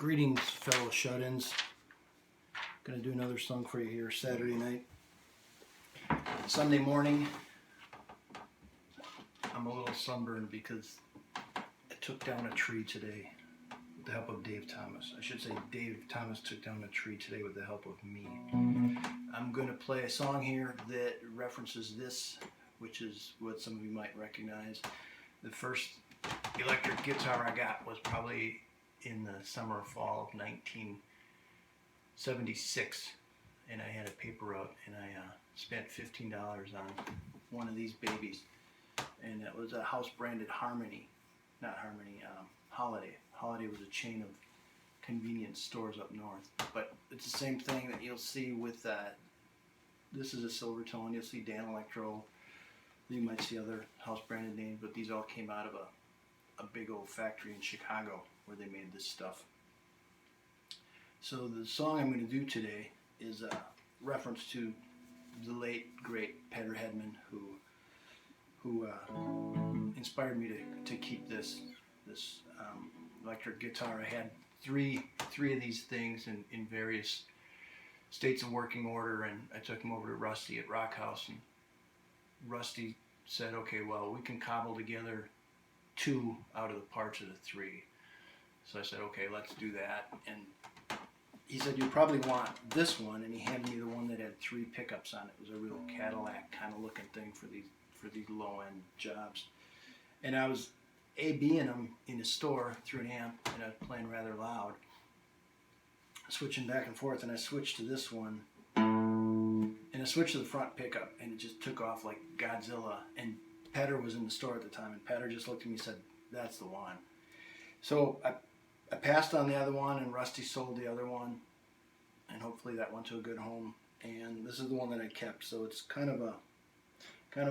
Greetings, fellow shut-ins. Gonna do another song for you here Saturday night. Sunday morning, I'm a little sunburned because I took down a tree today with the help of Dave Thomas. I should say Dave Thomas took down a tree today with the help of me. I'm gonna play a song here that references this, which is what some of you might recognize. The first electric guitar I got was probably in the summer or fall of 1976, and I had a paper route, and I spent $15 on one of these babies, and it was a house branded Holiday. Holiday was a chain of convenience stores up north, but it's the same thing that you'll see with this is a silver tone. You'll see Danelectro. You might see other house branded names, but these all came out of a big old factory in Chicago where they made this stuff. So the song I'm going to do today is a reference to the late great Peder Hedman, who inspired me to keep this electric guitar. I had three of these things in various states of working order, and I took them over to Rusty at Rock House, and Rusty said, okay, well, we can cobble together 2 out of the parts of the 3. So I said, okay, let's do that. And he said, you probably want this one, and he handed me the one that had 3 pickups on it. It was a real Cadillac kind of looking thing for these low-end jobs. And I was A-B'ing them in the store through an amp, and I was playing rather loud, switching back and forth, and I switched to this one, and I switched to the front pickup, and it just took off like Godzilla. And Peder was in the store at the time, and Peder just looked at me and said, that's the one. So I passed on the other one, and Rusty sold the other one, and hopefully that went to a good home. And this is the one that I kept. So it's kind of a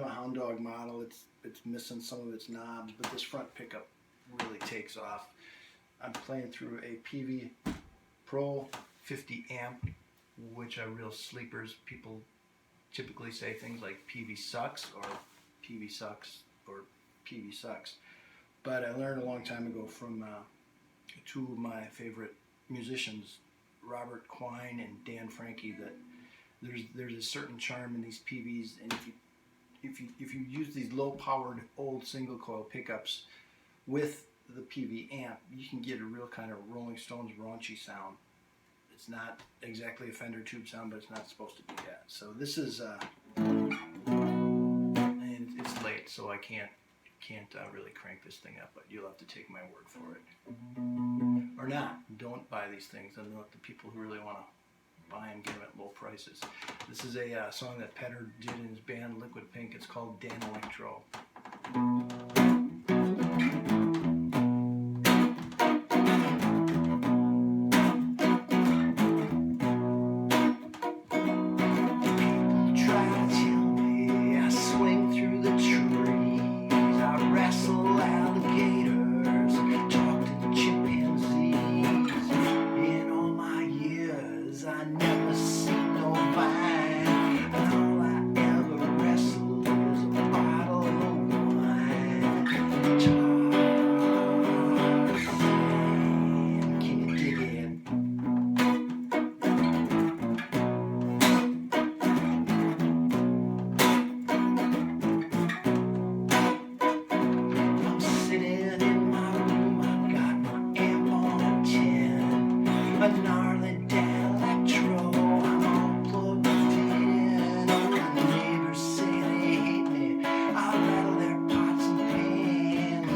hound dog model. It's missing some of its knobs, but this front pickup really takes off. I'm playing through a PV Pro 50 amp, which are real sleepers. People typically say things like PV sucks, or PV sucks, or PV sucks. But I learned a long time ago from 2 of my favorite musicians, Robert Quine and Dan Frankie, that there's a certain charm in these PVs, and if you use these low-powered old single-coil pickups with the PV amp, you can get a real kind of Rolling Stones raunchy sound. It's not exactly a Fender tube sound, but it's not supposed to be that. So this is, and it's late, so I can't really crank this thing up, but you'll have to take my word for it. Or not. Don't buy these things, and let the people who really want to buy them get them at low prices. This is a song that Peder did in his band Liquid Pink. It's called Danelectro. A gnarly Danelectro, I'm all plugged in. All the neighbors say they hate me, I'll rattle their pots and pans.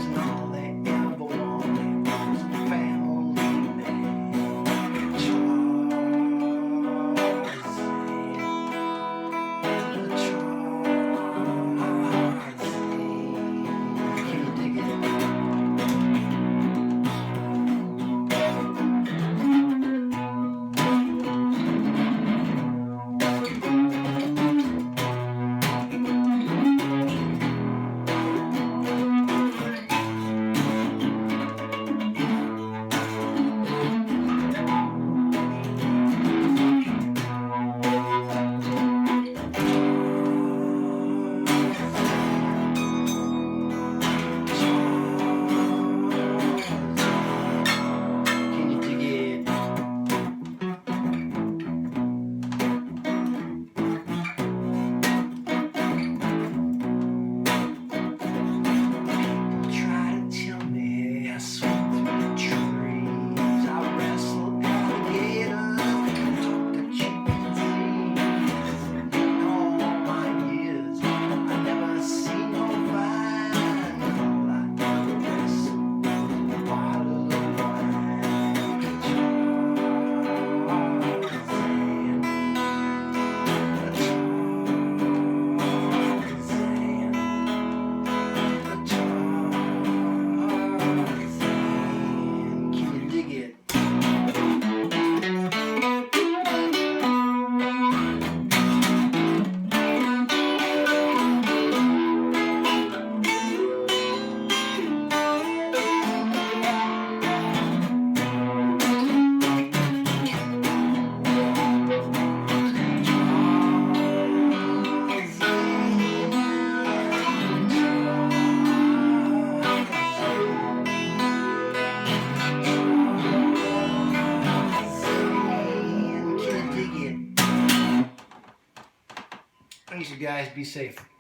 Thanks, you guys. Be safe.